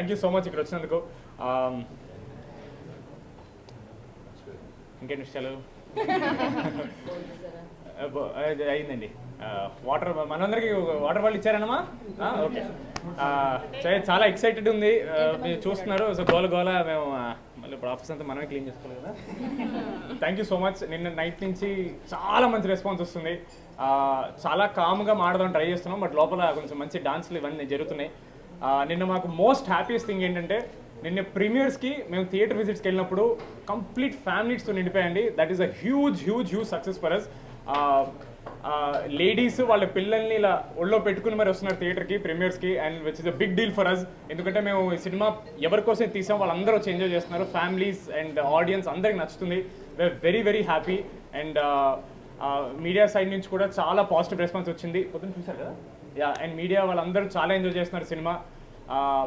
Thank you so much ఇక్కడ వచ్చినందుకు. ఇంకేంటి విషయాలు అయిందండి. వాటర్ మనందరికీ వాటర్ బాటిల్ ఇచ్చారనమా? ఓకే. చాలా ఎక్సైటెడ్ ఉంది, మీరు చూస్తున్నారు. సో గోల మేము మళ్ళీ ఇప్పుడు ఆఫీస్ అంతా మనమే క్లీన్ చేసుకోవాలి కదా. Thank you so much. నిన్న నైట్ నుంచి చాలా మంచి రెస్పాన్స్ వస్తుంది. చాలా కామ్గా మాడదాం ట్రై చేస్తున్నాం, బట్ లోపల కొంచెం మంచి డాన్స్లు ఇవన్నీ జరుగుతున్నాయి. నిన్న మాకు మోస్ట్ హ్యాపీయెస్ట్ థింగ్ ఏంటంటే నిన్న ప్రీమియర్స్కి మేము థియేటర్ విజిట్స్కి వెళ్ళినప్పుడు కంప్లీట్ ఫ్యామిలీస్తో నిండిపోయండి. That is a huge huge huge success for us. Ladies వాళ్ళ పిల్లల్ని ఇలా ఒళ్ళో పెట్టుకుని మరి వస్తున్నారు థియేటర్కి ప్రీమియర్స్కి, and which is a big deal for us. ఎందుకంటే మేము ఈ సినిమా ఎవరి కోసం తీసాం వాళ్ళందరూ వచ్చి ఎంజాయ్ చేస్తున్నారు. ఫ్యామిలీస్ అండ్ ఆడియన్స్ అందరికి నచ్చుతుంది. We are very very happy. And media side నుంచి కూడా చాలా పాజిటివ్ రెస్పాన్స్ వచ్చింది. పొద్దున్న చూసారు కదా. అండ్ మీడియా వాళ్ళందరూ చాలా ఎంజాయ్ చేస్తున్నారు cinema.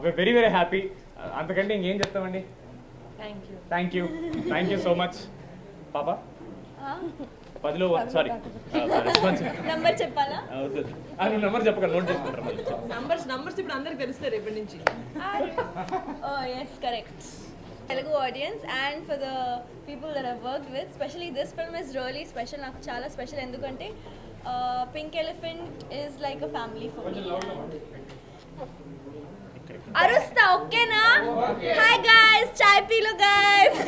We are very very happy. అంతకంటే ఇంకేం చెప్తామండి. Thank you so much. పాప 10లో సారీ నంబర్ చెప్పాలా? నువ్వు నెంబర్ చెప్పక నోట్ చేసుకుంటారు. నంబర్స్ ఇప్పుడు అందరికి తెలుస్తారు రేపటి నుంచి. Yes, correct. Telugu audience and for the people that I've worked with, especially this film is really special. నాకు చాలా స్పెషల్ ఎందుకంటే Pink Elephant is like a family for me. అరుస్తా ఓకేనా? హాయ్ గైస్, చాయ్ పీలో గైస్.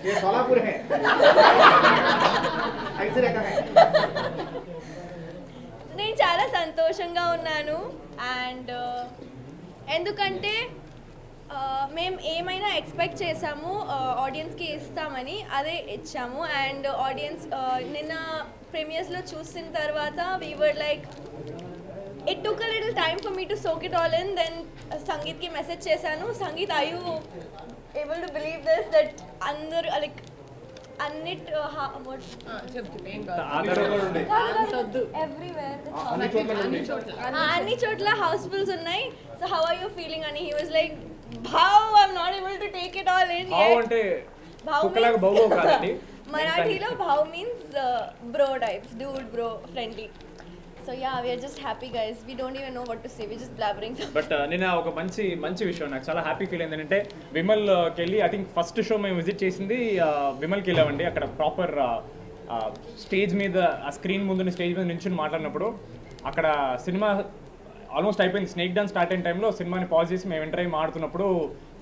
ये सोलापुर है, ऐसे रहता है. నేను చాలా సంతోషంగా ఉన్నాను. అండ్ ఎందుకంటే మేము ఏమైనా ఎక్స్పెక్ట్ చేసాము ఆడియన్స్కి ఇస్తామని, అదే ఇచ్చాము. అండ్ ఆడియన్స్ నిన్న ప్రీమియర్స్లో చూసిన తర్వాత we were like it took a little time for me to soak it all in. Then Sangeet ki message chesanu, Sangeet, are you able to believe this, that under like annit what everywhere anni chotla housefuls unnai. So how are you feeling? And he was like, bhav, I'm not able to take it all in yet. bhav ante kukkalaga bhav kadandi. Marathi lo bhav means bro types, dude, bro, friendly. So yeah, we are just happy guys. We don't even know what to say. We're just blabbering. But నేను ఒక మంచి విషయం నాకు చాలా happy feel అయింది ఏంటంటే విమల్కి వెళ్ళి I think first show మేము విజిట్ చేసింది విమల్కి వెళ్ళామండి. అక్కడ ప్రాపర్ స్టేజ్ మీద ఆ స్క్రీన్ ముందు స్టేజ్ మీద నించుని మాట్లాడినప్పుడు అక్కడ సినిమా ఆల్మోస్ట్ అయిపోయింది. స్నేక్ డాన్స్ స్టార్ట్ అయిన టైంలో సినిమాని పాజ్ చేసి మేము ఎంటర్ అయ్యి మాడుతున్నప్పుడు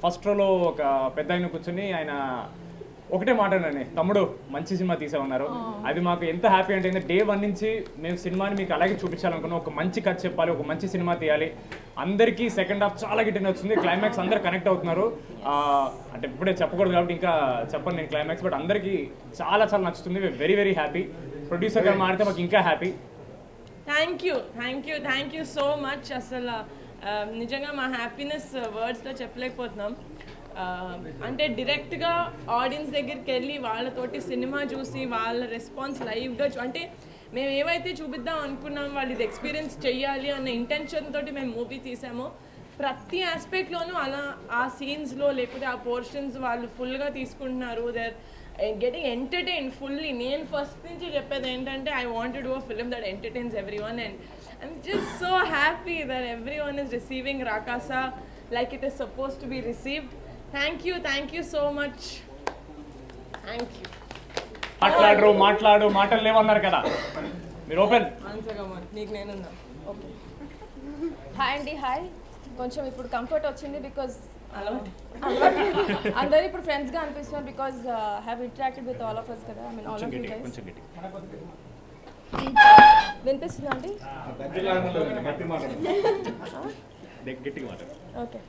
ఫస్ట్ రోలో ఒక పెద్ద ఆయన కూర్చొని ఆయన ఒకటే మాట్లాడండి, తమ్ముడు మంచి సినిమా తీసామన్నారు. అది మాకు ఎంత హ్యాపీ అంటే డే 1 నుంచి మేము సినిమాని మీకు అలాగే చూపించాలనుకున్నాం. ఒక మంచి కథ చెప్పాలి, ఒక మంచి సినిమా తీయాలి. అందరికీ సెకండ్ హాఫ్ చాలా గిట్టిన వచ్చింది. క్లైమాక్స్ అందరు కనెక్ట్ అవుతున్నారు. అంటే ఇప్పుడే చెప్పకూడదు కాబట్టి ఇంకా చెప్పను నేను క్లైమాక్స్, బట్ అందరికీ చాలా చాలా నచ్చుతుంది. Very very happy. ప్రొడ్యూసర్ గారు మాడితే మాకు ఇంకా happy. Thank you so much. అసలు నిజంగా మా హ్యాపీనెస్ వర్డ్స్లో చెప్పలేకపోతున్నాం. అంటే డైరెక్ట్గా ఆడియన్స్ దగ్గరికి వెళ్ళి వాళ్ళతోటి సినిమా చూసి వాళ్ళ రెస్పాన్స్ లైవ్గా అంటే మేము ఏవైతే చూపిద్దాం అనుకున్నాం వాళ్ళు ఇది ఎక్స్పీరియన్స్ చెయ్యాలి అన్న ఇంటెన్షన్ తోటి మేము మూవీ తీసామో ప్రతి ఆస్పెక్ట్లోనూ అలా ఆ సీన్స్లో లేకపోతే ఆ పోర్షన్స్ వాళ్ళు ఫుల్గా తీసుకుంటున్నారు. They are getting entertain fully. నేను ఫస్ట్ నుంచి చెప్పేది ఏంటంటే I want to do a film that entertains every one, and I'm just so happy that every one is receiving Rakasa like it is suppose to be received. Thank you so much. మాట్లాడు మాటలు లేవన్నారు కదా మీరు. Open నీకు నేనున్నా. Okay, hi అండి. Hi. కొంచెం ఇప్పుడు కంఫర్ట్ వచ్చింది బికాజ్ అందరూ ఇప్పుడు ఫ్రెండ్స్గా అనిపిస్తున్నారు because have interacted with all of us కదా. I mean all of you guys. వినిపిస్తుందా అండి? ఓకే,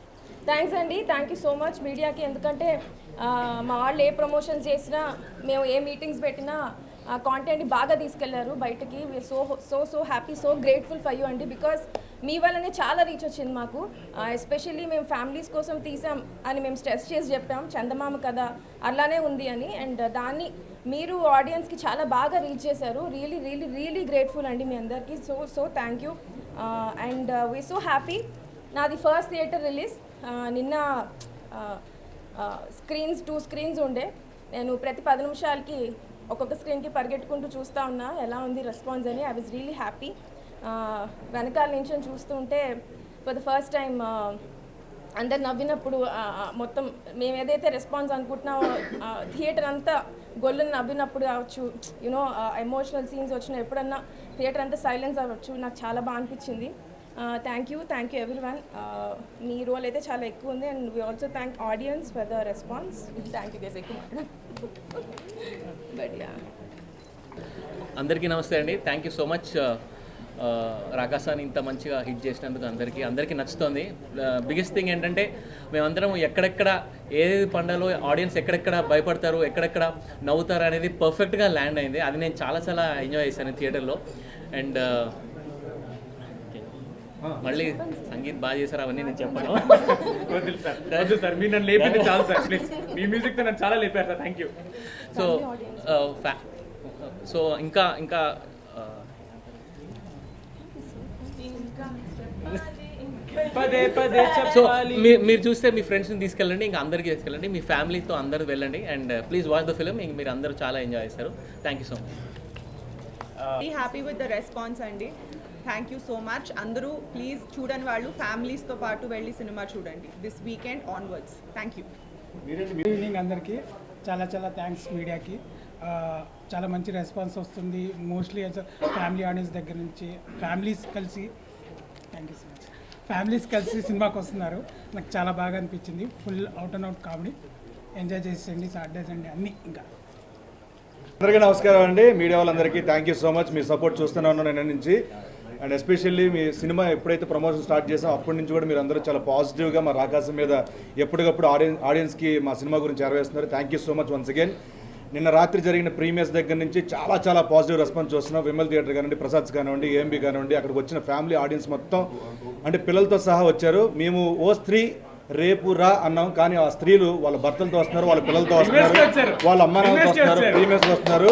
థ్యాంక్స్ అండి. థ్యాంక్ యూ సో మచ్ మీడియాకి. ఎందుకంటే మా వాళ్ళు ఏ ప్రమోషన్స్ చేసినా మేము ఏ మీటింగ్స్ పెట్టినా కాంటెంట్ని బాగా తీసుకెళ్లారు బయటకి. So happy, so grateful for you అండి. బికాస్ మీ వల్లనే చాలా రీచ్ వచ్చింది మాకు. ఎస్పెషల్లీ మేము ఫ్యామిలీస్ కోసం తీసాం అని మేము స్ట్రెస్ చేసి చెప్పాం, చందమామ కదా అలానే ఉంది అని. అండ్ దాన్ని మీరు ఆడియన్స్కి చాలా బాగా రీచ్ చేశారు. రియలీ రియలీ రియలీ గ్రేట్ఫుల్ అండి మీ అందరికీ. So thank you. And we so happy. నాది ఫస్ట్ థియేటర్ రిలీజ్. నిన్న టూ స్క్రీన్స్ ఉండే. నేను ప్రతి 10 నిమిషాలకి ఒక్కొక్క స్క్రీన్కి పరిగెట్టుకుంటూ చూస్తూ ఉన్నా ఎలా ఉంది రెస్పాన్స్ అని. I was really happy. వెనకాల నుంచి చూస్తుంటే ఫర్ ద ఫస్ట్ టైం అందరు నవ్వినప్పుడు మొత్తం మేము ఏదైతే రెస్పాన్స్ అనుకుంటున్నామో థియేటర్ అంతా గొల్లుని నవ్వినప్పుడు కావచ్చు, యూనో ఎమోషనల్ సీన్స్ వచ్చిన ఎప్పుడన్నా థియేటర్ అంతా సైలెన్స్ అవ్వచ్చు. నాకు చాలా బాగా అనిపించింది. Thank you everyone. మీ రోల్ అయితే చాలా ఎక్కువ ఉంది. And we also thank audience for the response. Thank you guys. ఎక్కువ బట్ యా, అందరికీ నమస్తే అండి. Thank you so much. రాకాసాని ఇంత మంచిగా హిట్ చేసినందుకు అందరికీ నచ్చుతుంది. బిగ్గెస్ట్ థింగ్ ఏంటంటే మేమందరం ఎక్కడెక్కడ ఏది పండలో ఆడియన్స్ ఎక్కడెక్కడ భయపడతారు, ఎక్కడెక్కడ నవ్వుతారు అనేది పర్ఫెక్ట్గా ల్యాండ్ అయింది. అది నేను చాలా ఎంజాయ్ చేశాను థియేటర్లో. అండ్ మళ్ళీ సంగీత్ బాగా చేశారు, అవన్నీ నేను చెప్పాను. వద్దు సార్, మీరు నన్ను లేపింది చాలు సార్, ప్లీజ్. మీ మ్యూజిక్తో నన్ను చాలా లేపారు సార్, థ్యాంక్ యూ. సో ఇంకా సో మీరు చూస్తే మీ ఫ్రెండ్స్ని తీసుకెళ్ళండి, ఇంకా అందరికీ తీసుకెళ్ళండి, మీ ఫ్యామిలీతో అందరూ వెళ్ళండి. And please watch the film. ఇంక మీరు అందరూ చాలా ఎంజాయ్ చేస్తారు. Thank you so much. Happy with the response అండి. Thank you so much. అందరూ ప్లీజ్ చూడని వాళ్ళు ఫ్యామిలీస్తో పాటు వెళ్ళి సినిమా చూడండి this weekend onwards. Thank you. Good evening అందరికీ. చాలా థ్యాంక్స్ మీడియాకి. చాలా మంచి రెస్పాన్స్ వస్తుంది. మోస్ట్లీ ఫ్యామిలీ ఆడియన్స్ దగ్గర నుంచి ఫ్యామిలీస్ కలిసి సినిమాకి వస్తున్నారు. నాకు చాలా బాగా అనిపించింది. Full out and out comedy. Enjoy చేసేయండి సాటర్డే సండే అన్నీ. ఇంకా అందరికీ నమస్కారం అండి. మీడియా వాళ్ళందరికీ thank you so much. Me support చూస్తూనే ఉన్నాను నిన్న నుంచి. అండ్ ఎస్పెషల్లీ మీ సినిమా ఎప్పుడైతే ప్రమోషన్ స్టార్ట్ చేసాం అప్పటి నుంచి కూడా మీరు అందరూ చాలా పాజిటివ్గా మా రాకాసం మీద ఎప్పటికప్పుడు ఆడియన్స్కి మా సినిమా గురించి చేరవేస్తున్నారు. Thank you so much once again. నిన్న రాత్రి జరిగిన ప్రీమియర్స్ దగ్గర నుంచి చాలా పాజిటివ్ రెస్పాన్స్ చూస్తున్నాం. విమల్ థియేటర్ కానివ్వండి, ప్రసాద్స్ కానివ్వండి, ఏఎంబీ కానివ్వండి, అక్కడికి వచ్చిన ఫ్యామిలీ ఆడియన్స్ మొత్తం అంటే పిల్లలతో సహా వచ్చారు. మేము ఓ స్త్రీ రేపు రా అన్నాం, కానీ ఆ స్త్రీలు వాళ్ళ భర్తలతో వస్తున్నారు, వాళ్ళ పిల్లలతో వస్తున్నారు, వాళ్ళ అమ్మ నాన్నతో వస్తున్నారు, ప్రీమియర్స్కి వస్తున్నారు.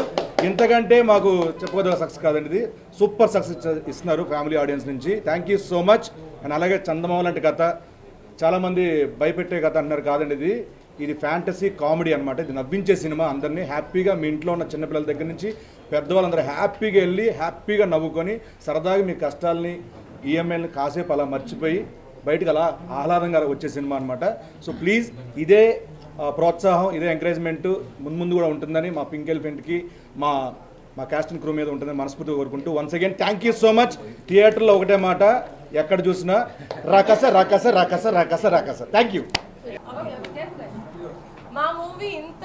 ఇంతకంటే మాకు చెప్పుకోదగ్గ సక్సెస్ కాదండి. ఇది సూపర్ సక్సెస్ ఇస్తున్నారు ఫ్యామిలీ ఆడియన్స్ నుంచి. Thank you so much. And అలాగే చందమామ లాంటి కథ, చాలామంది భయపెట్టే కథ అంటున్నారు, కాదండి ఇది ఫ్యాంటసీ కామెడీ అనమాట. ఇది నవ్వించే సినిమా. అందరినీ హ్యాపీగా మీ ఇంట్లో ఉన్న చిన్నపిల్లల దగ్గర నుంచి పెద్దవాళ్ళందరూ హ్యాపీగా వెళ్ళి హ్యాపీగా నవ్వుకొని సరదాగా మీ కష్టాలని ఈఎంఐని కాసేపు అలా మర్చిపోయి బయటకు అలా ఆహ్లాదంగా వచ్చే సినిమా అనమాట. సో ప్లీజ్ ఇదే ప్రోత్సాహం, ఇదే ఎంకరేజ్మెంట్ ముందు కూడా ఉంటుందని మా పింక్ ఎలిఫెంట్కి మా క్యాస్ట్ అండ్ క్రూ మీద ఉంటుందని మనస్ఫూర్తిగా కోరుకుంటూ once again thank you so much. థియేటర్లో ఒకటే మాట, ఎక్కడ చూసినా రాకాస. Thank you. మా మూవీ ఇంత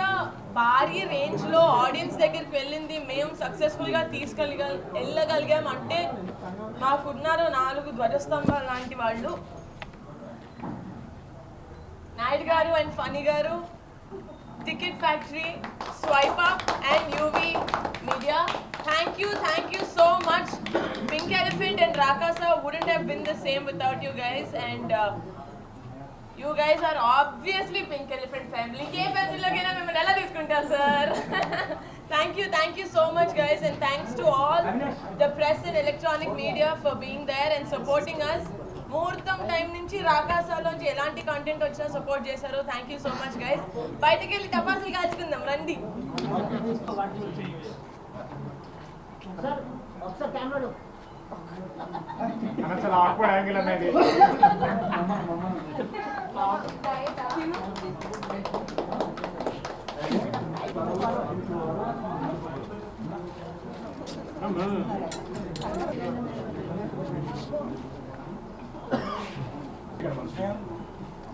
భారీ రేంజ్ లో ఆడియన్స్ దగ్గరికి వెళ్ళింది, మేము సక్సెస్ఫుల్ గా వెళ్ళగలిగాం అంటే మాకున్నారు 4 ధ్వజస్తంభాలు లాంటి వాళ్ళు. నాయుడు గారు అండ్ ఫనీ గారు, ticket factory, swipe up and UV media. Thank you so much. Pink Elephant and Rakasa wouldn't have been the same without you guys. And you guys are obviously Pink Elephant family. Ke family logena memani ela తీసుకుంటారు sir. Thank you so much guys, and thanks to all the press and electronic media for being there and supporting us. ముహూర్తం time నుంచి రాకాసాలోంచి ఎలాంటి content వచ్చినా support చేశారు. Thank you so much guys. బయటకు వెళ్ళి టపాసులు కాల్చుకుందాం రండి. చాలా ఆక్వర్డ్ యాంగిల్ అనేది.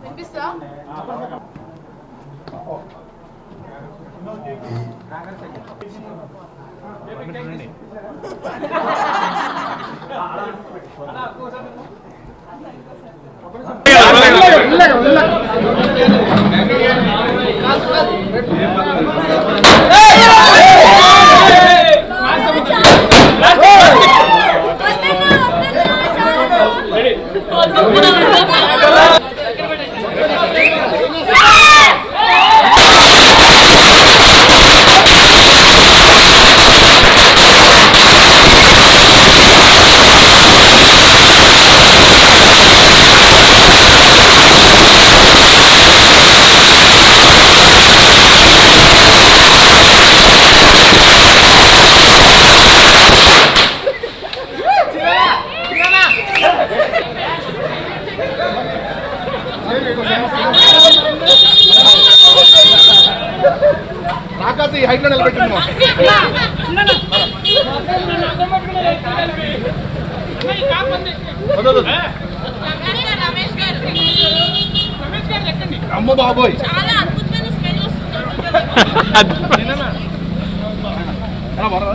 వినిపిస్తా? రాకాసి ఈ హైట్లో నిలబెట్టింది అమ్మ బాబోయ్ చాలా అద్భుతమైన స్మెల్ వస్తుంది బరా